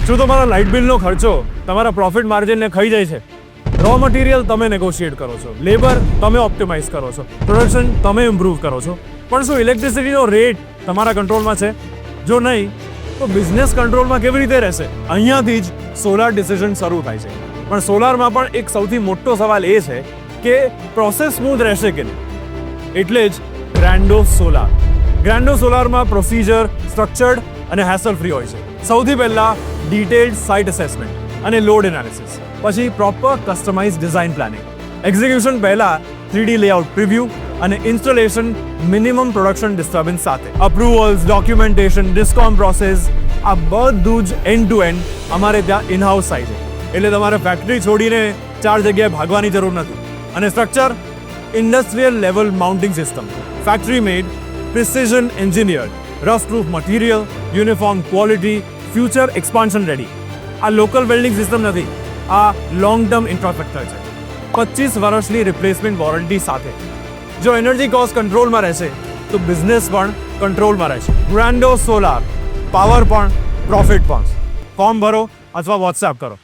શું તમારા લાઇટ બિલનો ખર્ચો તમારા પ્રોફિટ માર્જિનને ખાઈ જાય છે? રો મટીરિયલ તમે નેગોશિએટ કરો છો, લેબર તમે ઓપ્ટિમાઇઝ કરો છો, પ્રોડક્શન તમે ઇમ્પ્રૂવ કરો છો, પણ શું ઇલેક્ટ્રિસિટીનો રેટ તમારા કંટ્રોલમાં છે? જો નહીં તો બિઝનેસ કંટ્રોલમાં કેવી રીતે રહેશે? અહીંયાથી જ સોલાર ડિસિઝન શરૂ થાય છે. પણ સોલારમાં પણ એક સૌથી મોટો સવાલ એ છે કે પ્રોસેસ સ્મૂથ રહેશે કે નહીં. એટલે જ ગ્રાન્ડો સોલાર. ગ્રાન્ડો સોલારમાં પ્રોસિજર સ્ટ્રક્ચર્ડ અને હેસલ ફ્રી હોય છે. સૌથી પહેલાં ડિટેલ્ડ સાઇટ અસેસમેન્ટ અને લોડ એનાલિસિસ, પછી proper customize design planning, execution પહેલાં 3D લેઆઉટ પ્રિવ્યૂ અને ઇન્સ્ટોલેશન મિનિમમ પ્રોડક્શન ડિસ્ટર્બન્સ સાથે. અપ્રુવલ્સ, ડોક્યુમેન્ટેશન, ડિસ્કોમ પ્રોસેસ, આ બધું જ એન્ડ ટુ એન્ડ અમારે ત્યાં ઇનહાઉસ થાય છે. એટલે તમારે ફેક્ટરી છોડીને 4 જગ્યાએ ભાગવાની જરૂર નથી. અને structure industrial level mounting system, factory made, precision engineered, rough proof material, uniform quality, future expansion ready. આ લોકલ વેલ્ડિંગ સિસ્ટમ નથી, આ લોંગ ટર્મ ઇન્ફ્રાસ્ટ્રક્ચર છે. 25 વર્ષની રિપ્લેસમેન્ટ વોરંટી સાથે. જો એનર્જી કોસ્ટ કંટ્રોલમાં રહેશે તો બિઝનેસ પણ કંટ્રોલમાં રહેશે. ગ્રાન્ડો સોલાર, પાવર પણ પ્રોફિટ પણ. ફોર્મ ભરો અથવા વોટ્સએપ કરો.